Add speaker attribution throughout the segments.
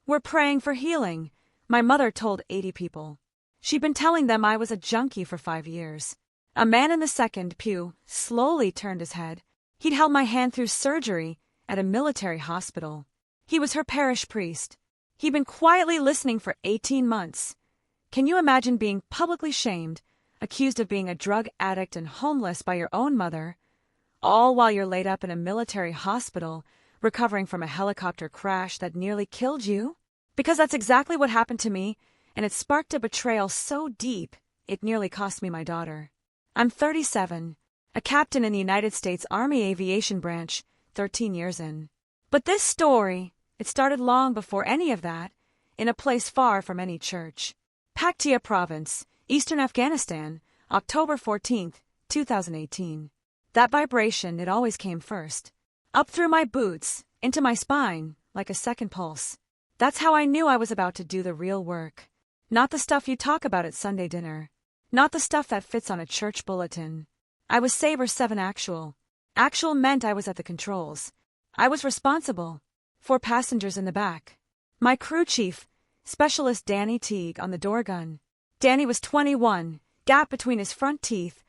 Speaker 1: We're praying for healing, my mother told 80 people. She'd been telling them I was a junkie for 5 years. A man in the second pew slowly turned his head. He'd held my hand through surgery at a military hospital. He was her parish priest. He'd been quietly listening for 18 months. Can you imagine being publicly shamed, accused of being a drug addict and homeless by your own mother, all while you're laid up in a military hospital, recovering from a helicopter crash that nearly killed you? Because that's exactly what happened to me, and it sparked a betrayal so deep, it nearly cost me my daughter. I'm 37, a captain in the United States Army Aviation Branch, 13 years in. But this story, it started long before any of that, in a place far from any church. Paktia Province, Eastern Afghanistan, October 14, 2018. That vibration, it always came first. Up through my boots, into my spine, like a second pulse. That's how I knew I was about to do the real work. Not the stuff you talk about at Sunday dinner. Not the stuff that fits on a church bulletin. I was Sabre 7 actual. Actual meant I was at the controls. I was responsible. 4 passengers in the back. My crew chief, Specialist Danny Teague, on the door gun. Danny was 21, gap between his front teeth,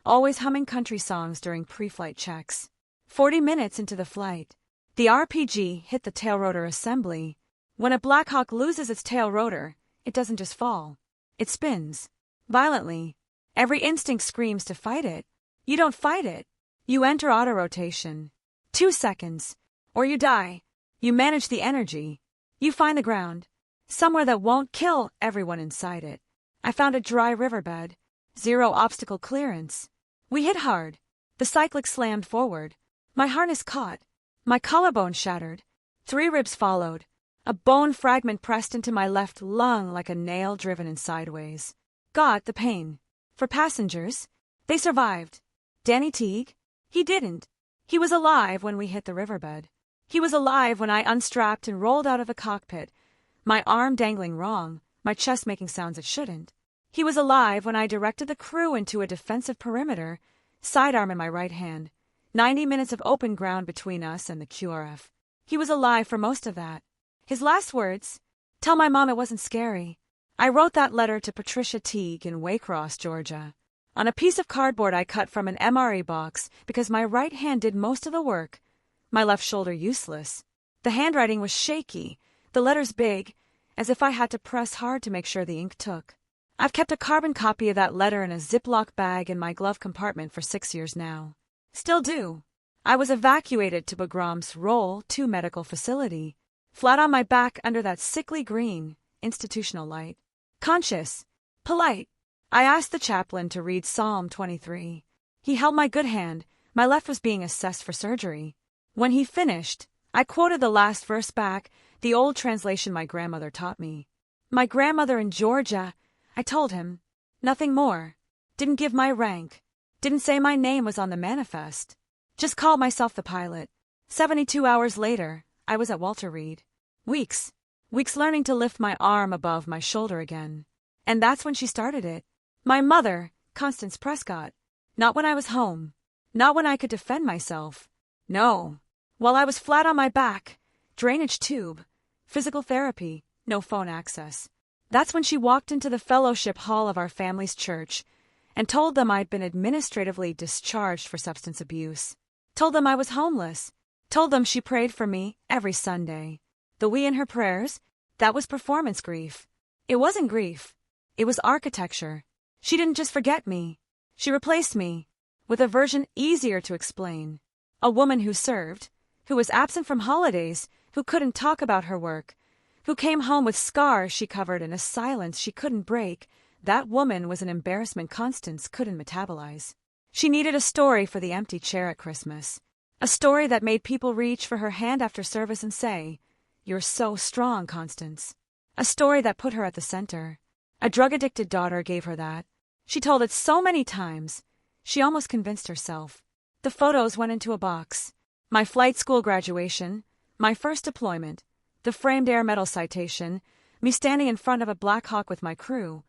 Speaker 1: always humming country songs during pre-flight checks. 40 minutes into the flight, the RPG hit the tail rotor assembly. When a Black Hawk loses its tail rotor, it doesn't just fall. It spins. Violently. Every instinct screams to fight it. You don't fight it. You enter auto-rotation. 2 seconds. Or you die. You manage the energy. You find the ground. Somewhere that won't kill everyone inside it. I found a dry riverbed. 0 obstacle clearance. We hit hard. The cyclic slammed forward. My harness caught. My collarbone shattered. 3 ribs followed. A bone fragment pressed into my left lung like a nail driven in sideways. Got the pain. For passengers, they survived. Danny Teague? He didn't. He was alive when we hit the riverbed. He was alive when I unstrapped and rolled out of the cockpit, my arm dangling wrong, my chest making sounds it shouldn't. He was alive when I directed the crew into a defensive perimeter, sidearm in my right hand, 90 minutes of open ground between us and the QRF. He was alive for most of that. His last words, "Tell my mom it wasn't scary." I wrote that letter to Patricia Teague in Waycross, Georgia, on a piece of cardboard I cut from an MRE box because my right hand did most of the work, my left shoulder useless. The handwriting was shaky, the letters big, as if I had to press hard to make sure the ink took. I've kept a carbon copy of that letter in a Ziploc bag in my glove compartment for 6 years now. Still do. I was evacuated to Bagram's Roll 2 medical facility, flat on my back under that sickly green institutional light. Conscious, polite, I asked the chaplain to read Psalm 23. He held my good hand, my left was being assessed for surgery. When he finished, I quoted the last verse back, the old translation my grandmother taught me. My grandmother in Georgia, I told him. Nothing more. Didn't give my rank. Didn't say my name was on the manifest. Just called myself the pilot. 72 hours later, I was at Walter Reed. Weeks learning to lift my arm above my shoulder again. And that's when she started it. My mother, Constance Prescott. Not when I was home. Not when I could defend myself. No. While I was flat on my back, drainage tube, physical therapy, no phone access. That's when she walked into the fellowship hall of our family's church and told them I'd been administratively discharged for substance abuse. Told them I was homeless. Told them she prayed for me every Sunday. The we in her prayers, that was performance grief. It wasn't grief. It was architecture. She didn't just forget me. She replaced me with a version easier to explain. A woman who served, who was absent from holidays, who couldn't talk about her work, who came home with scars she covered in a silence she couldn't break. That woman was an embarrassment Constance couldn't metabolize. She needed a story for the empty chair at Christmas. A story that made people reach for her hand after service and say, "You're so strong, Constance." A story that put her at the center. A drug-addicted daughter gave her that. She told it so many times, she almost convinced herself. The photos went into a box. My flight school graduation, my first deployment, the framed air medal citation, me standing in front of a Black Hawk with my crew,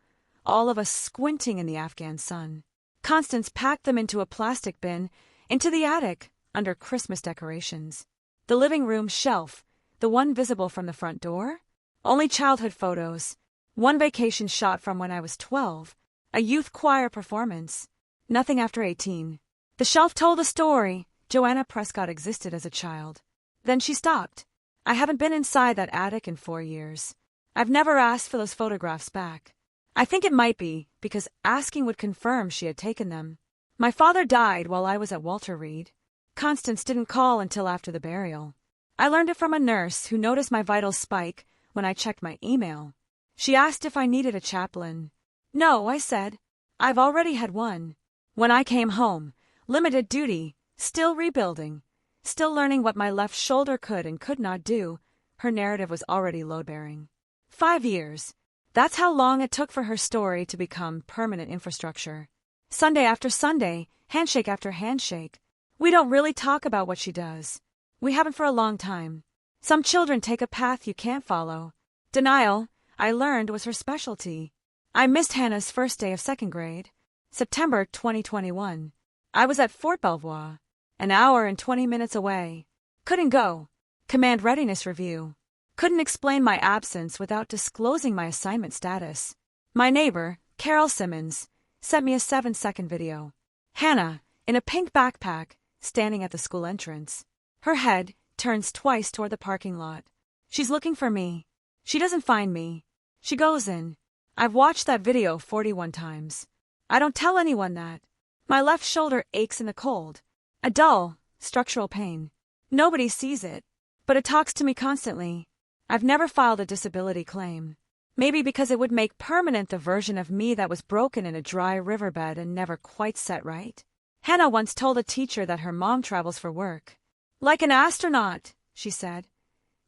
Speaker 1: all of us squinting in the Afghan sun. Constance packed them into a plastic bin, into the attic, under Christmas decorations. The living room shelf, the one visible from the front door, Only childhood photos. One vacation shot from when I was 12. A youth choir performance. Nothing after 18. The shelf told a story. Joanna Prescott existed as a child. Then she stopped. I haven't been inside that attic in 4 years. I've never asked for those photographs back. I think it might be because asking would confirm she had taken them. My father died while I was at Walter Reed. Constance didn't call until after the burial. I learned it from a nurse who noticed my vitals spike when I checked my email. She asked if I needed a chaplain. No, I said. I've already had one. When I came home, limited duty, still rebuilding, still learning what my left shoulder could and could not do, her narrative was already load-bearing. 5 years. That's how long it took for her story to become permanent infrastructure. Sunday after Sunday, handshake after handshake. We don't really talk about what she does. We haven't for a long time. Some children take a path you can't follow. Denial, I learned, was her specialty. I missed Hannah's first day of second grade. September 2021. I was at Fort Belvoir, an hour and 20 minutes away. Couldn't go. Command readiness review. Couldn't explain my absence without disclosing my assignment status. My neighbor, Carol Simmons, sent me a 7-second video. Hannah, in a pink backpack, standing at the school entrance. Her head turns twice toward the parking lot. She's looking for me. She doesn't find me. She goes in. I've watched that video 41 times. I don't tell anyone that. My left shoulder aches in the cold. A dull, structural pain. Nobody sees it, but it talks to me constantly. I've never filed a disability claim. Maybe because it would make permanent the version of me that was broken in a dry riverbed and never quite set right. Hannah once told a teacher that her mom travels for work. Like an astronaut, she said.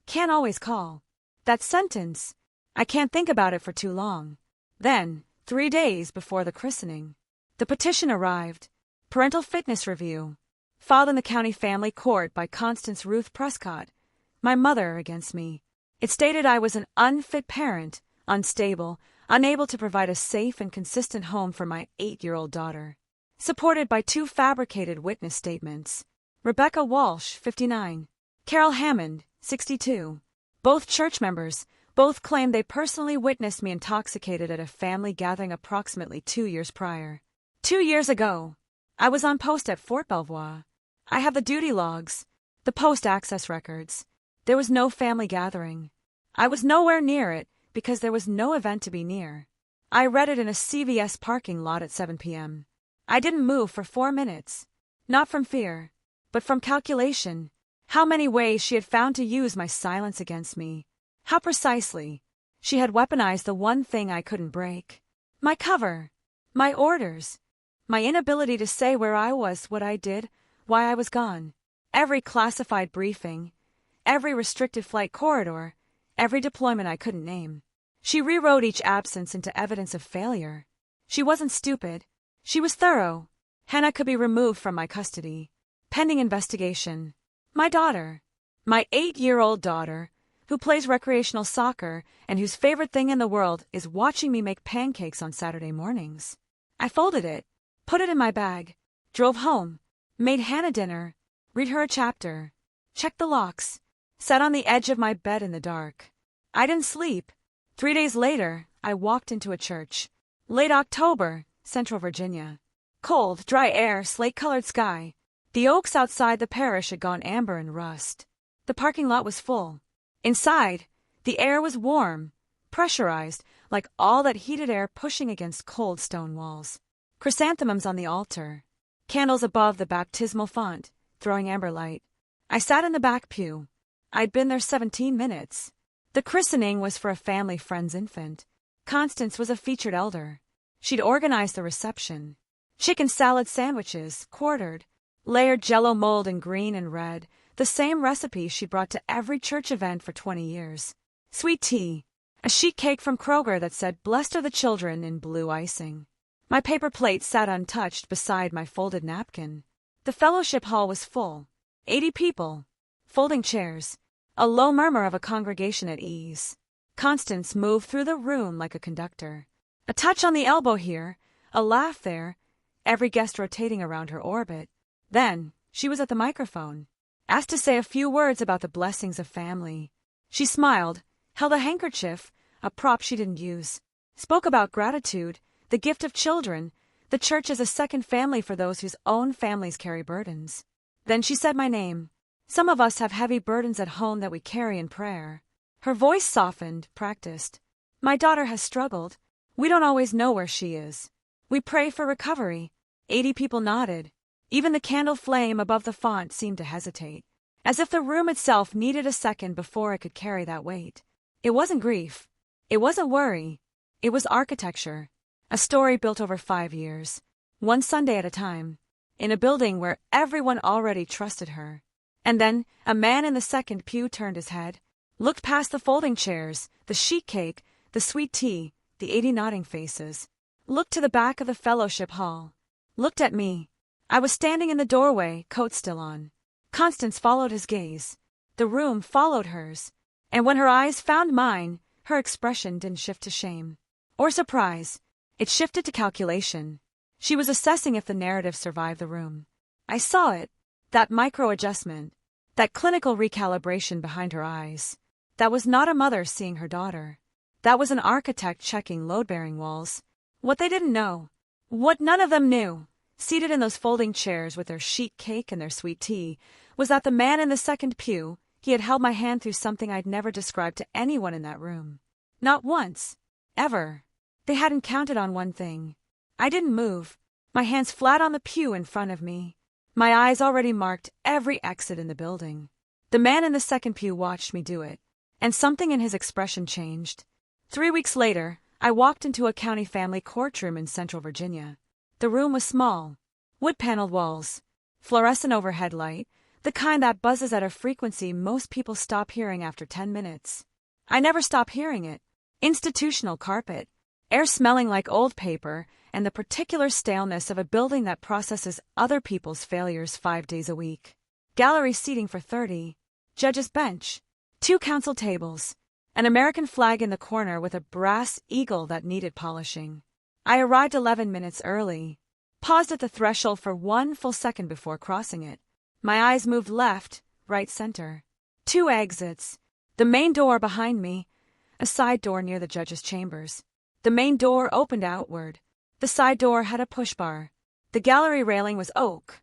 Speaker 1: Can't always call. That sentence, I can't think about it for too long. Then, 3 days before the christening, the petition arrived. Parental fitness review. Filed in the county family court by Constance Ruth Prescott, my mother, against me. It stated I was an unfit parent, unstable, unable to provide a safe and consistent home for my 8-year-old daughter. Supported by 2 fabricated witness statements. Rebecca Walsh, 59. Carol Hammond, 62. Both church members. Both claimed they personally witnessed me intoxicated at a family gathering approximately 2 years prior. 2 years ago, I was on post at Fort Belvoir. I have the duty logs, the post access records. There was no family gathering. I was nowhere near it because there was no event to be near. I read it in a CVS parking lot at 7 p.m. I didn't move for 4 minutes. Not from fear, but from calculation. How many ways she had found to use my silence against me. How precisely she had weaponized the one thing I couldn't break. My cover. My orders. My inability to say where I was, what I did, why I was gone. Every classified briefing. Every restricted flight corridor. Every deployment I couldn't name. She rewrote each absence into evidence of failure. She wasn't stupid. She was thorough. Hannah could be removed from my custody. Pending investigation. My daughter. My 8-year-old daughter, who plays recreational soccer and whose favorite thing in the world is watching me make pancakes on Saturday mornings. I folded it, put it in my bag, drove home, made Hannah dinner, read her a chapter, checked the locks, sat on the edge of my bed in the dark. I didn't sleep. 3 days later, I walked into a church. Late October, Central Virginia. Cold, dry air, slate-colored sky. The oaks outside the parish had gone amber and rust. The parking lot was full. Inside, the air was warm, pressurized, like all that heated air pushing against cold stone walls. Chrysanthemums on the altar. Candles above the baptismal font, throwing amber light. I sat in the back pew. I'd been there 17 minutes. The christening was for a family friend's infant. Constance was a featured elder. She'd organized the reception. Chicken salad sandwiches, quartered, layered Jell-O mold in green and red, the same recipe she brought to every church event for 20 years. Sweet tea. A sheet cake from Kroger that said, "Blessed are the children," in blue icing. My paper plate sat untouched beside my folded napkin. The fellowship hall was full. 80 people. Folding chairs. A low murmur of a congregation at ease. Constance moved through the room like a conductor. A touch on the elbow here, a laugh there, every guest rotating around her orbit. Then, she was at the microphone. Asked to say a few words about the blessings of family. She smiled, held a handkerchief, a prop she didn't use, spoke about gratitude, the gift of children, the church as a second family for those whose own families carry burdens. Then she said my name. Some of us have heavy burdens at home that we carry in prayer. Her voice softened, practiced. My daughter has struggled. We don't always know where she is. We pray for recovery. 80 people nodded. Even the candle flame above the font seemed to hesitate, as if the room itself needed a second before it could carry that weight. It wasn't grief. It wasn't worry. It was architecture. A story built over 5 years, one Sunday at a time, in a building where everyone already trusted her. And then a man in the second pew turned his head, looked past the folding chairs, the sheet cake, the sweet tea, the 80 nodding faces, looked to the back of the fellowship hall, looked at me. I was standing in the doorway, coat still on. Constance followed his gaze. The room followed hers. And when her eyes found mine, her expression didn't shift to shame or surprise. It shifted to calculation. She was assessing if the narrative survived the room. I saw it, that micro-adjustment, that clinical recalibration behind her eyes. That was not a mother seeing her daughter. That was an architect checking load-bearing walls. What they didn't know, what none of them knew, seated in those folding chairs with their sheet cake and their sweet tea, was that the man in the second pew, he had held my hand through something I'd never described to anyone in that room. Not once. Ever. They hadn't counted on one thing. I didn't move, my hands flat on the pew in front of me. My eyes already marked every exit in the building. The man in the second pew watched me do it, and something in his expression changed. 3 weeks later, I walked into a county family courtroom in Central Virginia. The room was small. Wood-paneled walls. Fluorescent overhead light, the kind that buzzes at a frequency most people stop hearing after 10 minutes. I never stop hearing it. Institutional carpet. Air smelling like old paper, and the particular staleness of a building that processes other people's failures 5 days a week. Gallery seating for 30. Judge's bench. 2 counsel tables. An American flag in the corner with a brass eagle that needed polishing. I arrived 11 minutes early. Paused at the threshold for 1 full second before crossing it. My eyes moved left, right, center. 2 exits. The main door behind me. A side door near the judge's chambers. The main door opened outward. The side door had a push bar. The gallery railing was oak.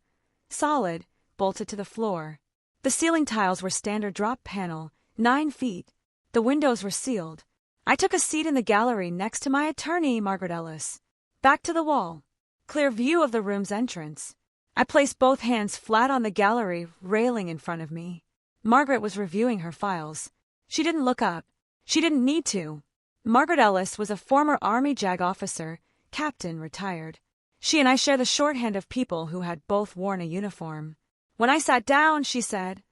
Speaker 1: Solid, bolted to the floor. The ceiling tiles were standard drop panel, 9 feet. The windows were sealed. I took a seat in the gallery next to my attorney, Margaret Ellis. Back to the wall. Clear view of the room's entrance. I placed both hands flat on the gallery railing in front of me. Margaret was reviewing her files. She didn't look up. She didn't need to. Margaret Ellis was a former Army JAG officer, captain, retired. She and I share the shorthand of people who had both worn a uniform. When I sat down, she said,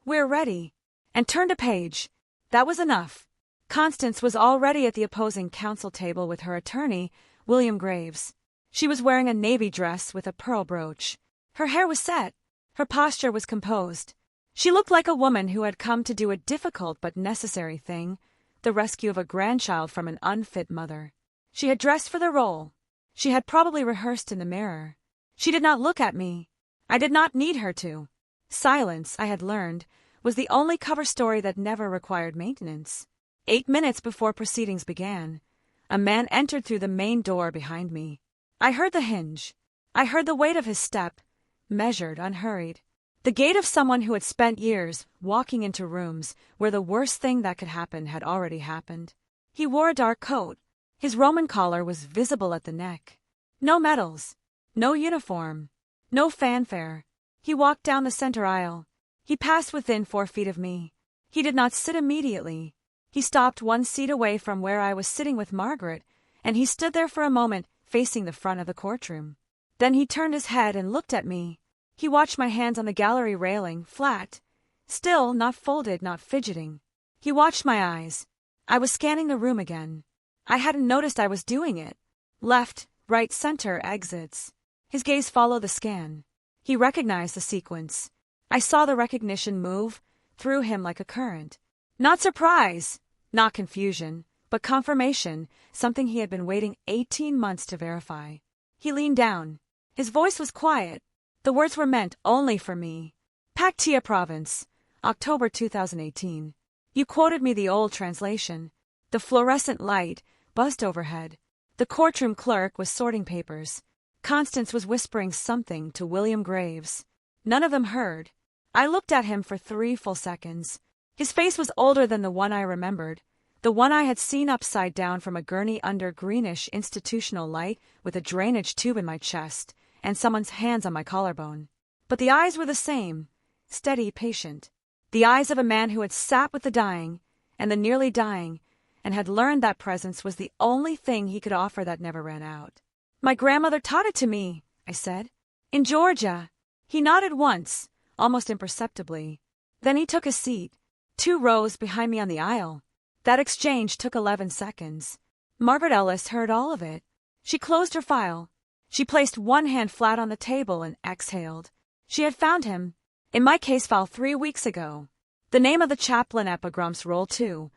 Speaker 1: "We're ready," and turned a page. That was enough. Constance was already at the opposing counsel table with her attorney, William Graves. She was wearing a navy dress with a pearl brooch. Her hair was set. Her posture was composed. She looked like a woman who had come to do a difficult but necessary thing, the rescue of a grandchild from an unfit mother. She had dressed for the role. She had probably rehearsed in the mirror. She did not look at me. I did not need her to. Silence, I had learned, was the only cover story that never required maintenance. 8 minutes before proceedings began, a man entered through the main door behind me. I heard the hinge. I heard the weight of his step, measured, unhurried. The gait of someone who had spent years walking into rooms where the worst thing that could happen had already happened. He wore a dark coat. His Roman collar was visible at the neck. No medals. No uniform. No fanfare. He walked down the center aisle. He passed within 4 feet of me. He did not sit immediately. He stopped 1 seat away from where I was sitting with Margaret, and he stood there for a moment, facing the front of the courtroom. Then he turned his head and looked at me. He watched my hands on the gallery railing, flat, still, not folded, not fidgeting. He watched my eyes. I was scanning the room again. I hadn't noticed I was doing it. Left, right, center, exits. His gaze followed the scan. He recognized the sequence. I saw the recognition move through him like a current. Not surprise, not confusion, but confirmation, something he had been waiting 18 months to verify. He leaned down. His voice was quiet. The words were meant only for me. Paktia Province, October 2018. You quoted me the old translation. The fluorescent light buzzed overhead. The courtroom clerk was sorting papers. Constance was whispering something to William Graves. None of them heard. I looked at him for 3 full seconds. His face was older than the one I remembered, the one I had seen upside down from a gurney under greenish institutional light with a drainage tube in my chest and someone's hands on my collarbone. But the eyes were the same, steady, patient. The eyes of a man who had sat with the dying and the nearly dying and had learned that presence was the only thing he could offer that never ran out. My grandmother taught it to me, I said. In Georgia. He nodded once, almost imperceptibly. Then he took a seat, 2 rows behind me on the aisle. That exchange took 11 seconds. Margaret Ellis heard all of it. She closed her file. She placed one hand flat on the table and exhaled. She had found him. In my case file 3 weeks ago. The name of the chaplain at Pogram's Roll 2,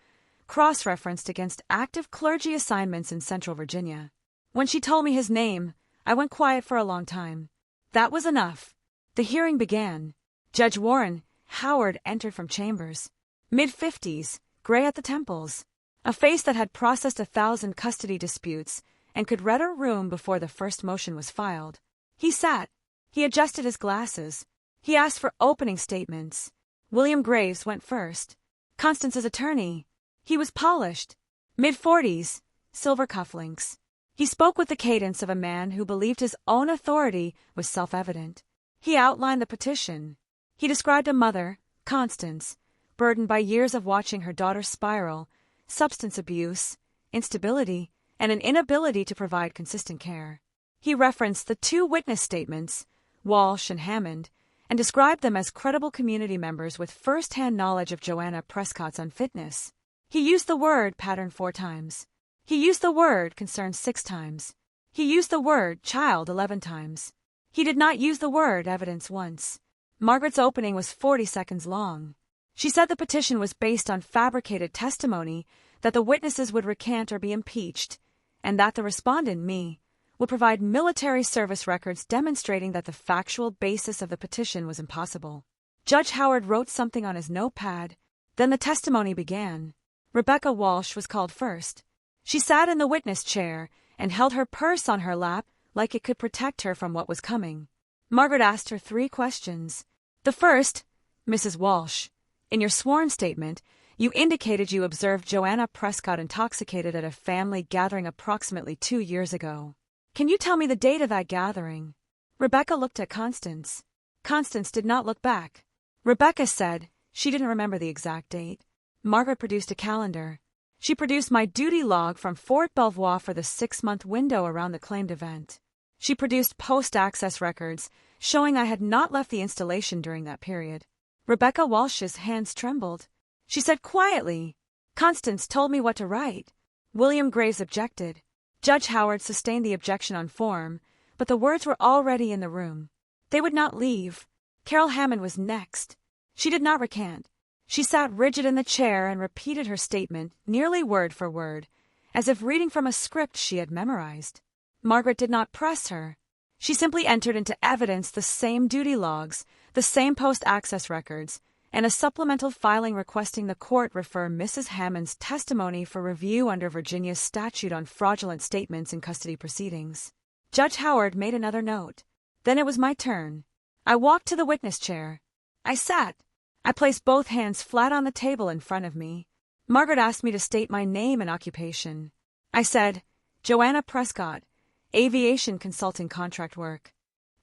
Speaker 1: cross-referenced against active clergy assignments in Central Virginia. When she told me his name, I went quiet for a long time. That was enough. The hearing began. Judge Warren Howard entered from chambers. Mid-50s, gray at the temples. A face that had processed 1,000 custody disputes and could read a room before the first motion was filed. He sat. He adjusted his glasses. He asked for opening statements. William Graves went first. Constance's attorney. He was polished. Mid-40s, silver cufflinks. He spoke with the cadence of a man who believed his own authority was self-evident. He outlined the petition. He described a mother, Constance, burdened by years of watching her daughter spiral, substance abuse, instability, and an inability to provide consistent care. He referenced the 2 witness statements, Walsh and Hammond, and described them as credible community members with first-hand knowledge of Joanna Prescott's unfitness. He used the word pattern 4 times. He used the word concern 6 times. He used the word child 11 times. He did not use the word evidence once. Margaret's opening was 40 seconds long. She said the petition was based on fabricated testimony, that the witnesses would recant or be impeached, and that the respondent, me, would provide military service records demonstrating that the factual basis of the petition was impossible. Judge Howard wrote something on his notepad. Then the testimony began. Rebecca Walsh was called first. She sat in the witness chair and held her purse on her lap like it could protect her from what was coming. Margaret asked her 3 questions. The first, Mrs. Walsh, in your sworn statement, you indicated you observed Joanna Prescott intoxicated at a family gathering approximately 2 years ago. Can you tell me the date of that gathering? Rebecca looked at Constance. Constance did not look back. Rebecca said she didn't remember the exact date. Margaret produced a calendar. She produced my duty log from Fort Belvoir for the 6-month window around the claimed event. She produced post-access records showing I had not left the installation during that period. Rebecca Walsh's hands trembled. She said quietly, Constance told me what to write. William Graves objected. Judge Howard sustained the objection on form, but the words were already in the room. They would not leave. Carol Hammond was next. She did not recant. She sat rigid in the chair and repeated her statement, nearly word for word, as if reading from a script she had memorized. Margaret did not press her. She simply entered into evidence the same duty logs, the same post-access records, and a supplemental filing requesting the court refer Mrs. Hammond's testimony for review under Virginia's statute on fraudulent statements in custody proceedings. Judge Howard made another note. Then it was my turn. I walked to the witness chair. I sat. I placed both hands flat on the table in front of me. Margaret asked me to state my name and occupation. I said, Joanna Prescott, Aviation Consulting Contract Work.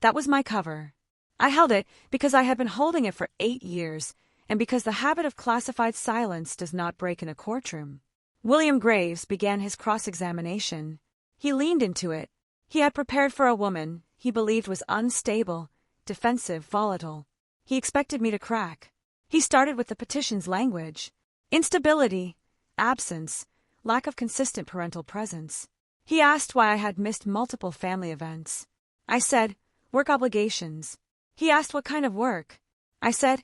Speaker 1: That was my cover. I held it because I had been holding it for 8 years, and because the habit of classified silence does not break in a courtroom. William Graves began his cross-examination. He leaned into it. He had prepared for a woman he believed was unstable, defensive, volatile. He expected me to crack. He started with the petition's language. Instability, absence, lack of consistent parental presence. He asked why I had missed multiple family events. I said, work obligations. He asked what kind of work. I said,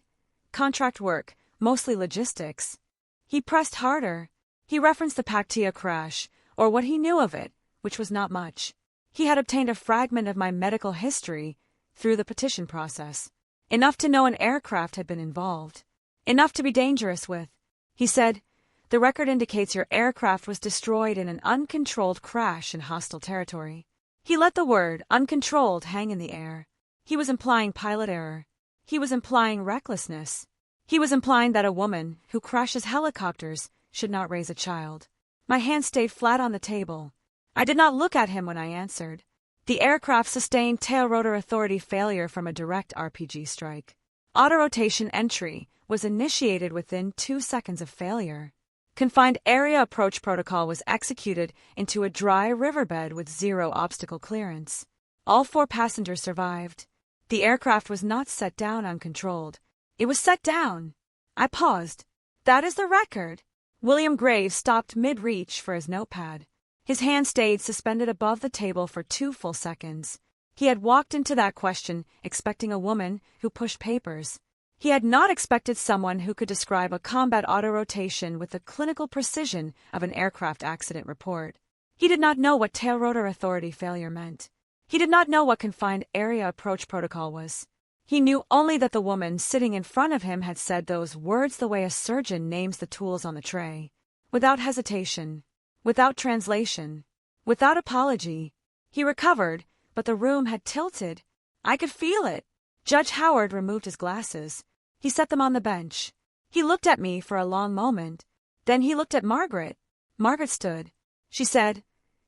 Speaker 1: contract work, mostly logistics. He pressed harder. He referenced the Pactia crash, or what he knew of it, which was not much. He had obtained a fragment of my medical history through the petition process. Enough to know an aircraft had been involved. Enough to be dangerous with. He said, "The record indicates your aircraft was destroyed in an uncontrolled crash in hostile territory." He let the word uncontrolled hang in the air. He was implying pilot error. He was implying recklessness. He was implying that a woman who crashes helicopters should not raise a child. My hand stayed flat on the table. I did not look at him when I answered. The aircraft sustained tail rotor authority failure from a direct RPG strike. Autorotation entry was initiated within 2 seconds of failure. Confined area approach protocol was executed into a dry riverbed with 0 obstacle clearance. All 4 passengers survived. The aircraft was not set down uncontrolled. It was set down. I paused. That is the record. William Graves stopped mid-reach for his notepad. His hand stayed suspended above the table for 2 full seconds. He had walked into that question expecting a woman who pushed papers. He had not expected someone who could describe a combat autorotation with the clinical precision of an aircraft accident report. He did not know what tail rotor authority failure meant. He did not know what confined area approach protocol was. He knew only that the woman sitting in front of him had said those words the way a surgeon names the tools on the tray. Without hesitation, without translation, without apology. He recovered, but the room had tilted. I could feel it. Judge Howard removed his glasses. He set them on the bench. He looked at me for a long moment. Then he looked at Margaret. Margaret stood. She said,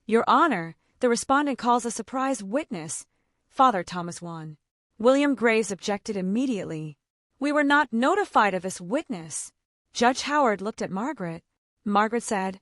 Speaker 1: "Your Honor, the respondent calls a surprise witness, Father Thomas Wan." William Graves objected immediately. "We were not notified of this witness." Judge Howard looked at Margaret. Margaret said,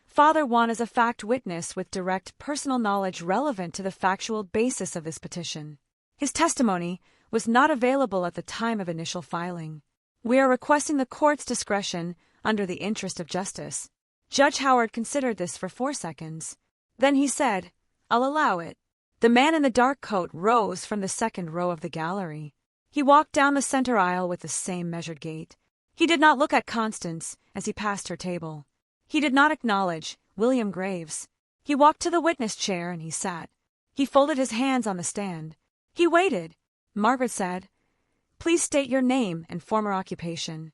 Speaker 1: "Father Wan is a fact witness with direct personal knowledge relevant to the factual basis of this petition. His testimony was not available at the time of initial filing. We are requesting the court's discretion under the interest of justice." Judge Howard considered this for 4 seconds. Then he said, "I'll allow it." The man in the dark coat rose from the second row of the gallery. He walked down the center aisle with the same measured gait. He did not look at Constance as he passed her table. He did not acknowledge William Graves. He walked to the witness chair and he sat. He folded his hands on the stand. He waited. Margaret said, "Please state your name and former occupation."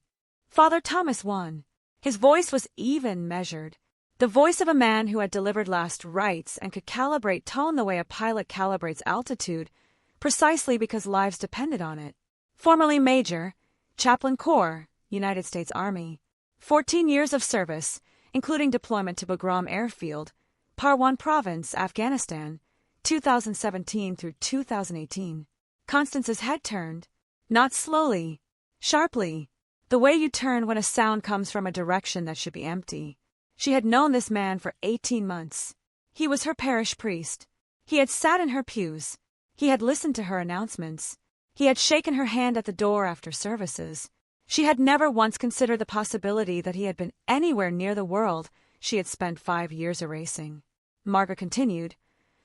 Speaker 1: "Father Thomas Wan." His voice was even, measured. The voice of a man who had delivered last rites and could calibrate tone the way a pilot calibrates altitude, precisely because lives depended on it. Formerly Major, Chaplain Corps, United States Army. 14 years of service, including deployment to Bagram Airfield, Parwan Province, Afghanistan, 2017 through 2018. Constance's head turned. Not slowly, sharply. The way you turn when a sound comes from a direction that should be empty. She had known this man for 18 months. He was her parish priest. He had sat in her pews. He had listened to her announcements. He had shaken her hand at the door after services. She had never once considered the possibility that he had been anywhere near the world she had spent 5 years erasing. Margaret continued,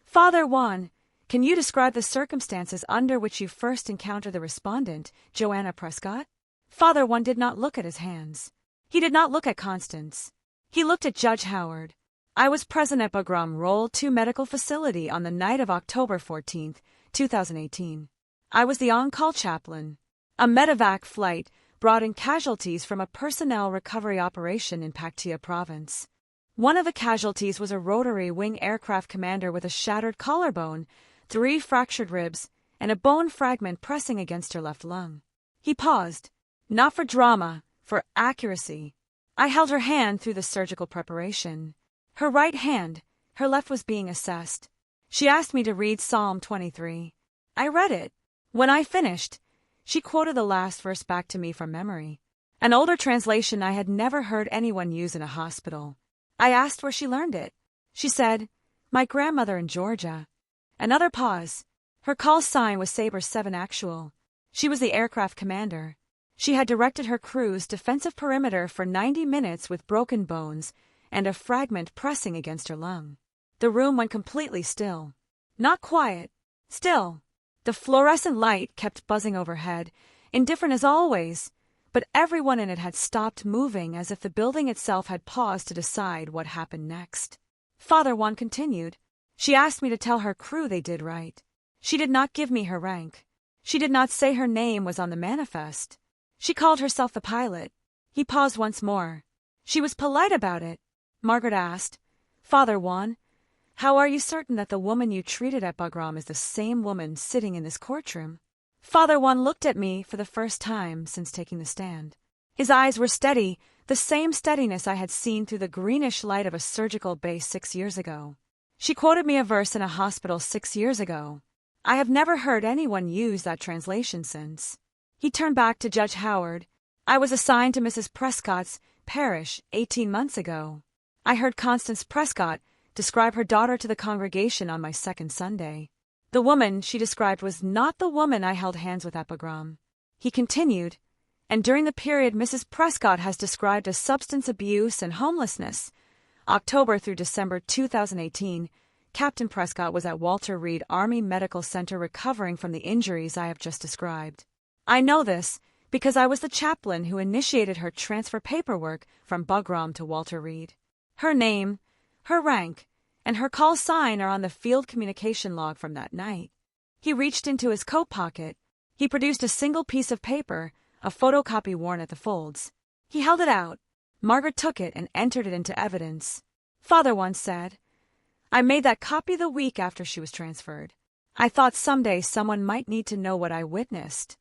Speaker 1: "Father Wan, can you describe the circumstances under which you first encountered the respondent, Joanna Prescott?" Father Wan did not look at his hands. He did not look at Constance. He looked at Judge Howard. "I was present at Bagram Roll 2 Medical Facility on the night of October 14, 2018. I was the on-call chaplain. A medevac flight brought in casualties from a personnel recovery operation in Paktia Province. One of the casualties was a rotary wing aircraft commander with a shattered collarbone, 3 fractured ribs, and a bone fragment pressing against her left lung." He paused. "Not for drama, for accuracy." I held her hand through the surgical preparation. Her right hand, her left was being assessed. She asked me to read Psalm 23. I read it. When I finished, she quoted the last verse back to me from memory. An older translation I had never heard anyone use in a hospital. I asked where she learned it. She said, "My grandmother in Georgia." Another pause. Her call sign was Sabre 7 Actual. She was the aircraft commander. She had directed her crew's defensive perimeter for 90 minutes with broken bones and a fragment pressing against her lung. The room went completely still. Not quiet. Still. The fluorescent light kept buzzing overhead, indifferent as always, but everyone in it had stopped moving as if the building itself had paused to decide what happened next. Father Wan continued. "She asked me to tell her crew they did right. She did not give me her rank. She did not say her name was on the manifest. She called herself the pilot. He paused once more. She was polite about it. Margaret asked, "Father Juan, how are you certain that the woman you treated at Bagram is the same woman sitting in this courtroom?" Father Juan looked at me for the first time since taking the stand. His eyes were steady, the same steadiness I had seen through the greenish light of a surgical base 6 years ago. She quoted me a verse in a hospital 6 years ago. I have never heard anyone use that translation since. He turned back to Judge Howard. "I was assigned to Mrs. Prescott's parish 18 months ago. I heard Constance Prescott describe her daughter to the congregation on my second Sunday. The woman she described was not the woman I held hands with at Bagram." He continued, "And during the period Mrs. Prescott has described as substance abuse and homelessness, October through December 2018, Captain Prescott was at Walter Reed Army Medical Center recovering from the injuries I have just described. I know this because I was the chaplain who initiated her transfer paperwork from Bagram to Walter Reed. Her name, her rank, and her call sign are on the field communication log from that night." He reached into his coat pocket. He produced a single piece of paper, a photocopy worn at the folds. He held it out. Margaret took it and entered it into evidence. "Father once said, I made that copy the week after she was transferred. I thought someday someone might need to know what I witnessed."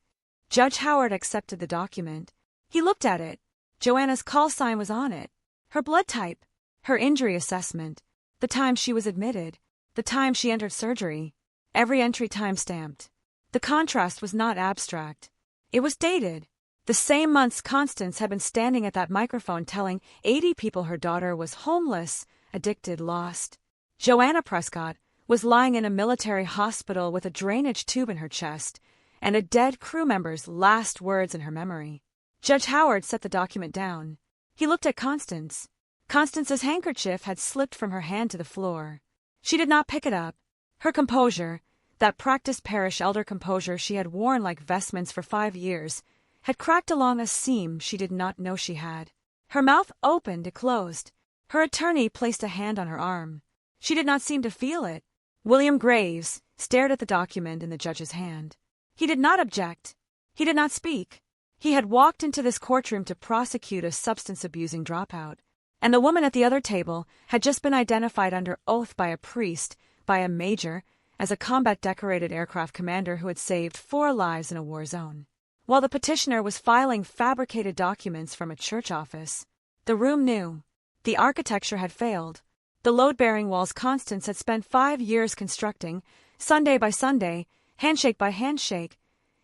Speaker 1: Judge Howard accepted the document. He looked at it. Joanna's call sign was on it. Her blood type, her injury assessment, the time she was admitted, the time she entered surgery. Every entry time-stamped. The contrast was not abstract. It was dated. The same months Constance had been standing at that microphone telling 80 people her daughter was homeless, addicted, lost. Joanna Prescott was lying in a military hospital with a drainage tube in her chest and a dead crew member's last words in her memory. Judge Howard set the document down. He looked at Constance. Constance's handkerchief had slipped from her hand to the floor. She did not pick it up. Her composure, that practiced parish elder composure she had worn like vestments for 5 years, had cracked along a seam she did not know she had. Her mouth opened and closed. Her attorney placed a hand on her arm. She did not seem to feel it. William Graves stared at the document in the judge's hand. He did not object. He did not speak. He had walked into this courtroom to prosecute a substance-abusing dropout, and the woman at the other table had just been identified under oath by a priest, by a major, as a combat-decorated aircraft commander who had saved 4 lives in a war zone. While the petitioner was filing fabricated documents from a church office, the room knew. The architecture had failed. The load-bearing walls Constance had spent 5 years constructing, Sunday by Sunday, handshake by handshake,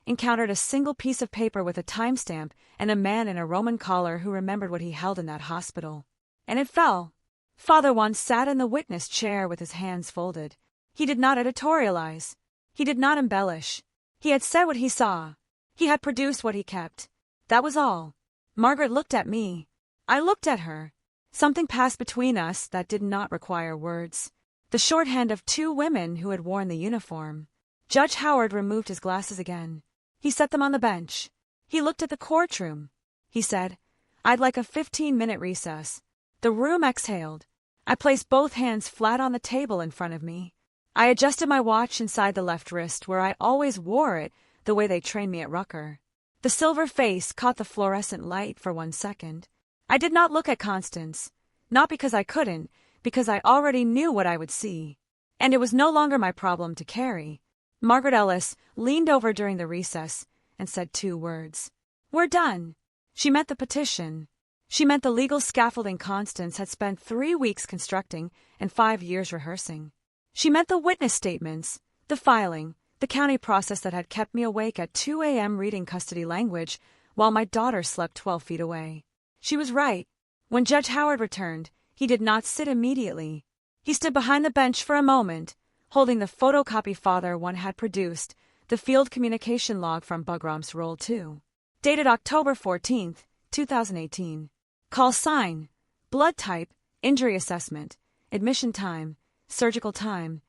Speaker 1: encountered a single piece of paper with a timestamp and a man in a Roman collar who remembered what he held in that hospital. And it fell. Father Juan sat in the witness chair with his hands folded. He did not editorialize. He did not embellish. He had said what he saw. He had produced what he kept. That was all. Margaret looked at me. I looked at her. Something passed between us that did not require words. The shorthand of 2 women who had worn the uniform. Judge Howard removed his glasses again. He set them on the bench. He looked at the courtroom. He said, "I'd like a 15-minute recess." The room exhaled. I placed both hands flat on the table in front of me. I adjusted my watch inside the left wrist where I always wore it the way they trained me at Rucker. The silver face caught the fluorescent light for 1 second. I did not look at Constance, not because I couldn't, because I already knew what I would see. And it was no longer my problem to carry. Margaret Ellis leaned over during the recess and said 2 words. "We're done." She meant the petition. She meant the legal scaffolding Constance had spent 3 weeks constructing and 5 years rehearsing. She meant the witness statements, the filing, the county process that had kept me awake at 2 a.m. reading custody language while my daughter slept 12 feet away. She was right. When Judge Howard returned, he did not sit immediately. He stood behind the bench for a moment, holding the photocopy Father One had produced, the field communication log from Bagram's Roll 2. Dated October 14, 2018. Call sign, blood type, injury assessment, admission time, surgical time.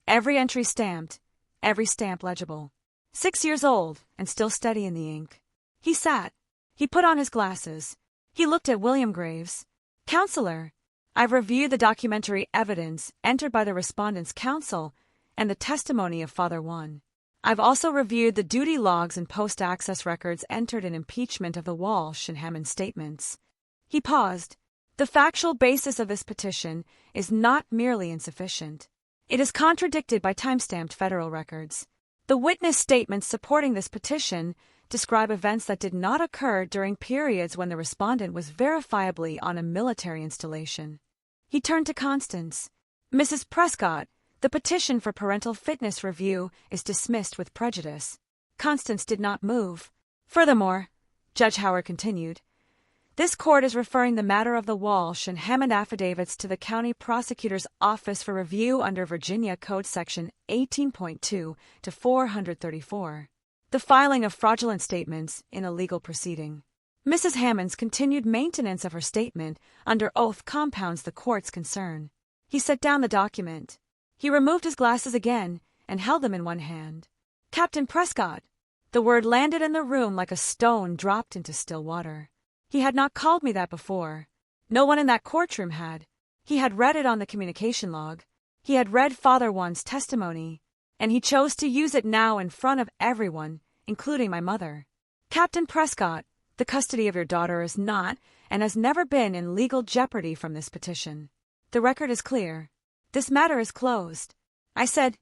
Speaker 1: Every entry stamped, every stamp legible. 6 years old and still steady in the ink. He sat. He put on his glasses. He looked at William Graves. "Counselor, I've reviewed the documentary evidence entered by the respondent's counsel and the testimony of Father One. I've also reviewed the duty logs and post-access records entered in impeachment of the Walsh and Hammond statements. He paused. The factual basis of this petition is not merely insufficient. It is contradicted by time-stamped federal records. The witness statements supporting this petition describe events that did not occur during periods when the respondent was verifiably on a military installation. He turned to Constance. Mrs. Prescott, the petition for parental fitness review is dismissed with prejudice. Constance did not move. Furthermore, Judge Howard continued, this court is referring the matter of the Walsh and Hammond affidavits to the county prosecutor's office for review under Virginia Code Section 18.2 to 434. The filing of fraudulent statements in a legal proceeding. Mrs. Hammond's continued maintenance of her statement under oath compounds the court's concern. He set down the document. He removed his glasses again and held them in one hand. Captain Prescott. The word landed in the room like a stone dropped into still water. He had not called me that before. No one in that courtroom had. He had read it on the communication log. He had read Father One's testimony, and he chose to use it now in front of everyone, including my mother. Captain Prescott, the custody of your daughter is not, and has never been, in legal jeopardy from this petition. The record is clear. This matter is closed. I said,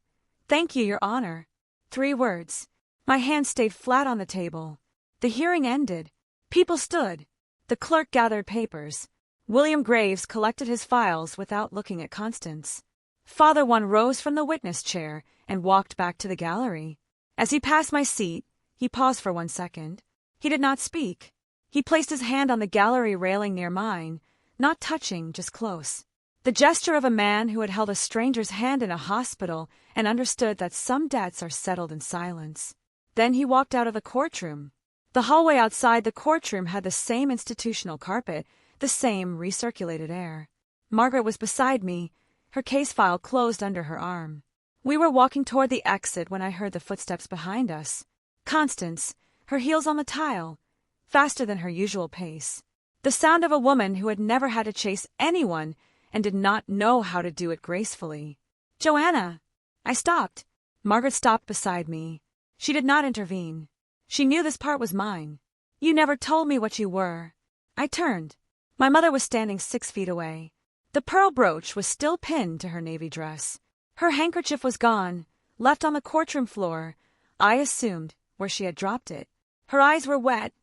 Speaker 1: thank you, Your Honor. 3 words. My hand stayed flat on the table. The hearing ended. People stood. The clerk gathered papers. William Graves collected his files without looking at Constance. Father One rose from the witness chair and walked back to the gallery. As he passed my seat, he paused for 1 second. He did not speak. He placed his hand on the gallery railing near mine, not touching, just close. The gesture of a man who had held a stranger's hand in a hospital and understood that some debts are settled in silence. Then he walked out of the courtroom. The hallway outside the courtroom had the same institutional carpet, the same recirculated air. Margaret was beside me, her case file closed under her arm. We were walking toward the exit when I heard the footsteps behind us. Constance, her heels on the tile, faster than her usual pace. The sound of a woman who had never had to chase anyone and did not know how to do it gracefully. Joanna! I stopped. Margaret stopped beside me. She did not intervene. She knew this part was mine. You never told me what you were. I turned. My mother was standing 6 feet away. The pearl brooch was still pinned to her navy dress. Her handkerchief was gone, left on the courtroom floor, I assumed, where she had dropped it. Her eyes were wet,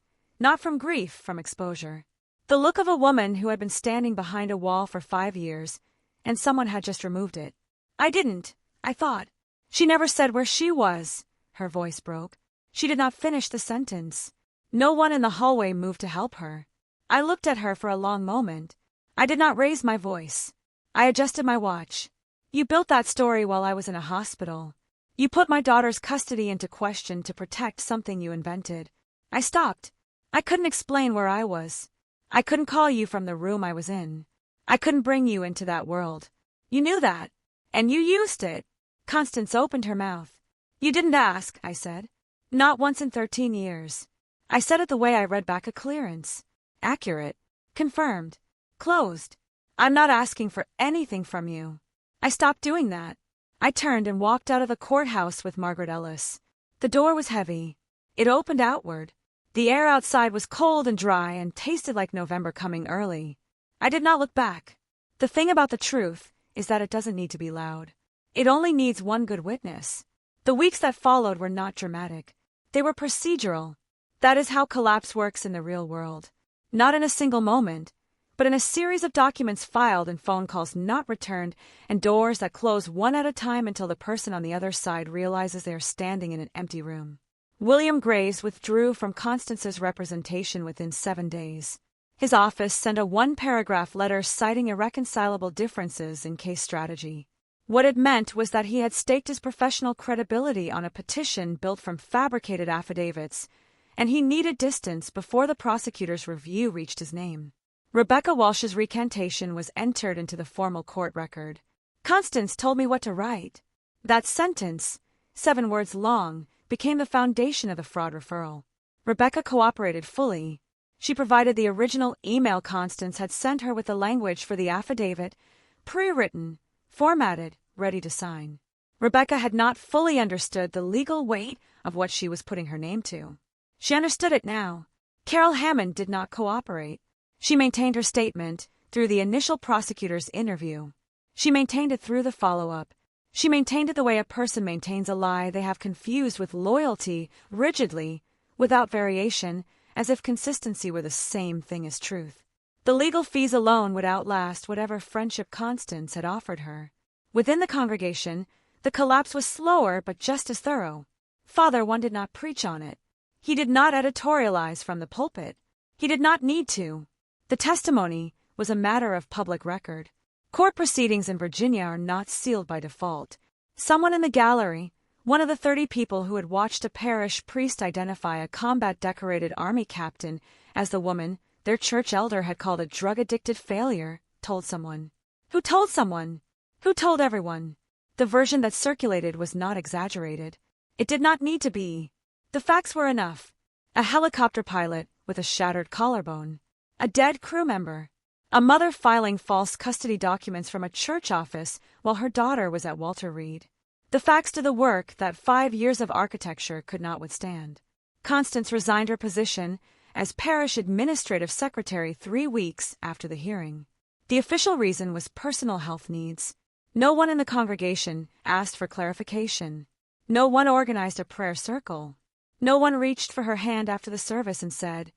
Speaker 1: not from grief, from exposure. The look of a woman who had been standing behind a wall for 5 years, and someone had just removed it. I didn't, I thought. She never said where she was. Her voice broke. She did not finish the sentence. No one in the hallway moved to help her. I looked at her for a long moment. I did not raise my voice. I adjusted my watch. You built that story while I was in a hospital. You put my daughter's custody into question to protect something you invented. I stopped. I couldn't explain where I was. I couldn't call you from the room I was in. I couldn't bring you into that world. You knew that. And you used it. Constance opened her mouth. You didn't ask, I said. Not once in 13 years. I said it the way I read back a clearance. Accurate. Confirmed. Closed. I'm not asking for anything from you. I stopped doing that. I turned and walked out of the courthouse with Margaret Ellis. The door was heavy. It opened outward. The air outside was cold and dry and tasted like November coming early. I did not look back. The thing about the truth is that it doesn't need to be loud. It only needs one good witness. The weeks that followed were not dramatic. They were procedural. That is how collapse works in the real world. Not in a single moment, but in a series of documents filed and phone calls not returned and doors that close one at a time until the person on the other side realizes they are standing in an empty room. William Graves withdrew from Constance's representation within 7 days. His office sent a 1-paragraph letter citing irreconcilable differences in case strategy. What it meant was that he had staked his professional credibility on a petition built from fabricated affidavits, and he needed distance before the prosecutor's review reached his name. Rebecca Walsh's recantation was entered into the formal court record. Constance told me what to write. That sentence, 7 words long, became the foundation of the fraud referral. Rebecca cooperated fully. She provided the original email Constance had sent her with the language for the affidavit, pre-written, formatted, ready to sign. Rebecca had not fully understood the legal weight of what she was putting her name to. She understood it now. Carol Hammond did not cooperate. She maintained her statement through the initial prosecutor's interview. She maintained it through the follow-up. She maintained it the way a person maintains a lie they have confused with loyalty, rigidly, without variation, as if consistency were the same thing as truth. The legal fees alone would outlast whatever friendship Constance had offered her. Within the congregation, the collapse was slower but just as thorough. Father One did not preach on it. He did not editorialize from the pulpit. He did not need to. The testimony was a matter of public record. Court proceedings in Virginia are not sealed by default. Someone in the gallery, one of the 30 people who had watched a parish priest identify a combat-decorated army captain as the woman their church elder had called a drug-addicted failure, told someone. Who told someone? Who told everyone? The version that circulated was not exaggerated. It did not need to be. The facts were enough. A helicopter pilot with a shattered collarbone. A dead crew member. A mother filing false custody documents from a church office while her daughter was at Walter Reed. The facts to the work that 5 years of architecture could not withstand. Constance resigned her position as parish administrative secretary 3 weeks after the hearing. The official reason was personal health needs. No one in the congregation asked for clarification. No one organized a prayer circle. No one reached for her hand after the service and said,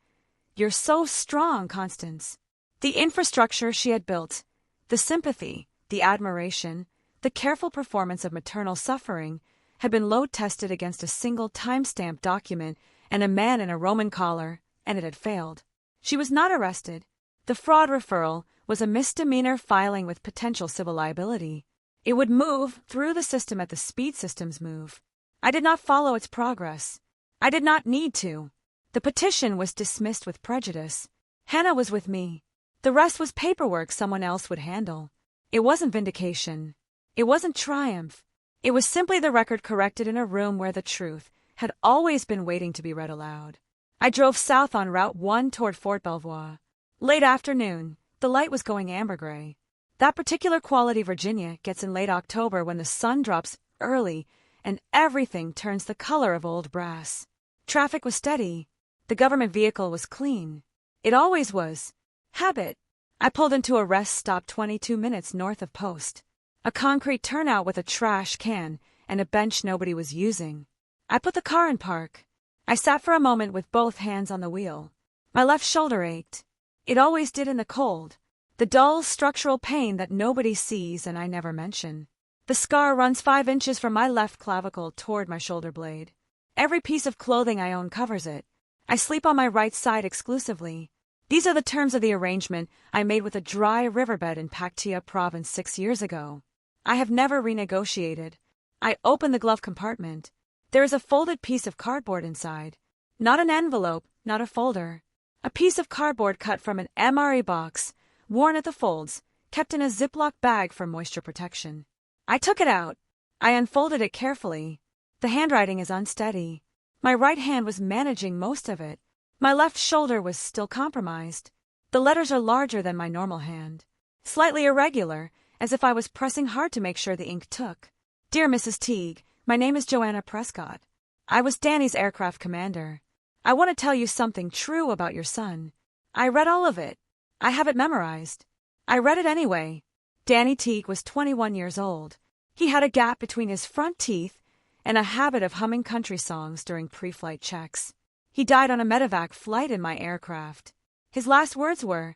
Speaker 1: "You're so strong, Constance." The infrastructure she had built, the sympathy, the admiration, the careful performance of maternal suffering, had been load-tested against a single timestamped document and a man in a Roman collar, and it had failed. She was not arrested. The fraud referral was a misdemeanor filing with potential civil liability. It would move through the system at the speed systems move. I did not follow its progress. I did not need to. The petition was dismissed with prejudice. Hannah was with me. The rest was paperwork someone else would handle. It wasn't vindication. It wasn't triumph. It was simply the record corrected in a room where the truth had always been waiting to be read aloud. I drove south on Route 1 toward Fort Belvoir. Late afternoon, the light was going amber-gray. That particular quality Virginia gets in late October when the sun drops early and everything turns the color of old brass. Traffic was steady. The government vehicle was clean. It always was. Habit. I pulled into a rest stop 22 minutes north of Post. A concrete turnout with a trash can and a bench nobody was using. I put the car in park. I sat for a moment with both hands on the wheel. My left shoulder ached. It always did in the cold. The dull structural pain that nobody sees and I never mention. The scar runs 5 inches from my left clavicle toward my shoulder blade. Every piece of clothing I own covers it. I sleep on my right side exclusively. These are the terms of the arrangement I made with a dry riverbed in Paktia province 6 years ago. I have never renegotiated. I open the glove compartment. There is a folded piece of cardboard inside. Not an envelope, not a folder. A piece of cardboard cut from an MRE box, worn at the folds, kept in a Ziploc bag for moisture protection. I took it out. I unfolded it carefully. The handwriting is unsteady. My right hand was managing most of it. My left shoulder was still compromised. The letters are larger than my normal hand. Slightly irregular, as if I was pressing hard to make sure the ink took. Dear Mrs. Teague, my name is Joanna Prescott. I was Danny's aircraft commander. I want to tell you something true about your son. I read all of it. I have it memorized. I read it anyway. Danny Teague was 21 years old. He had a gap between his front teeth and a habit of humming country songs during pre-flight checks. He died on a medevac flight in my aircraft. His last words were,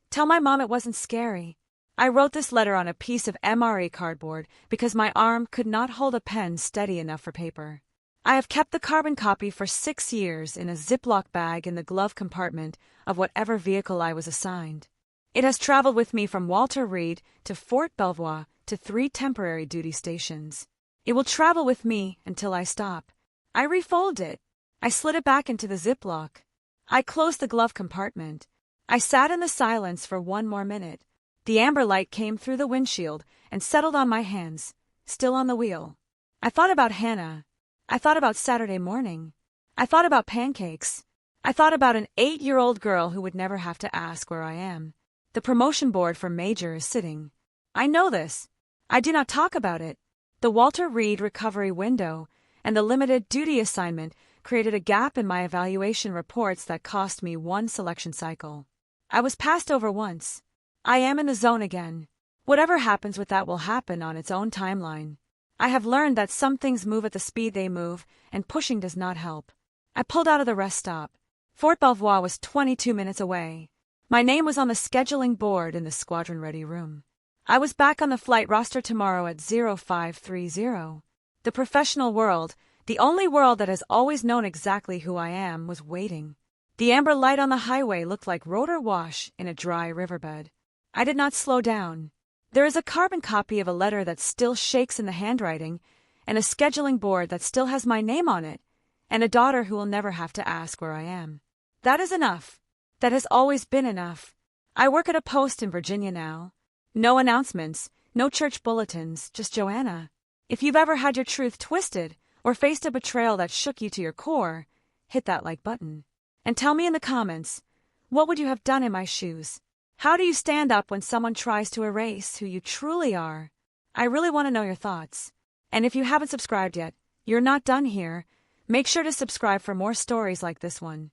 Speaker 1: "Tell my mom it wasn't scary." I wrote this letter on a piece of MRE cardboard because my arm could not hold a pen steady enough for paper. I have kept the carbon copy for 6 years in a Ziploc bag in the glove compartment of whatever vehicle I was assigned. It has traveled with me from Walter Reed to Fort Belvoir to 3 temporary duty stations. It will travel with me until I stop. I refold it. I slid it back into the Ziploc. I closed the glove compartment. I sat in the silence for 1 more minute. The amber light came through the windshield and settled on my hands, still on the wheel. I thought about Hannah. I thought about Saturday morning. I thought about pancakes. I thought about an 8-year-old girl who would never have to ask where I am. The promotion board for major is sitting. I know this. I do not talk about it. The Walter Reed recovery window and the limited duty assignment created a gap in my evaluation reports that cost me one selection cycle. I was passed over once. I am in the zone again. Whatever happens with that will happen on its own timeline. I have learned that some things move at the speed they move, and pushing does not help. I pulled out of the rest stop. Fort Belvoir was 22 minutes away. My name was on the scheduling board in the squadron-ready room. I was back on the flight roster tomorrow at 0530. The professional world, the only world that has always known exactly who I am, was waiting. The amber light on the highway looked like rotor wash in a dry riverbed. I did not slow down. There is a carbon copy of a letter that still shakes in the handwriting, and a scheduling board that still has my name on it, and a daughter who will never have to ask where I am. That is enough. That has always been enough. I work at a post in Virginia now. No announcements, no church bulletins, just Joanna. If you've ever had your truth twisted or faced a betrayal that shook you to your core, hit that like button. And tell me in the comments, what would you have done in my shoes? How do you stand up when someone tries to erase who you truly are? I really want to know your thoughts. And if you haven't subscribed yet, you're not done here. Make sure to subscribe for more stories like this one.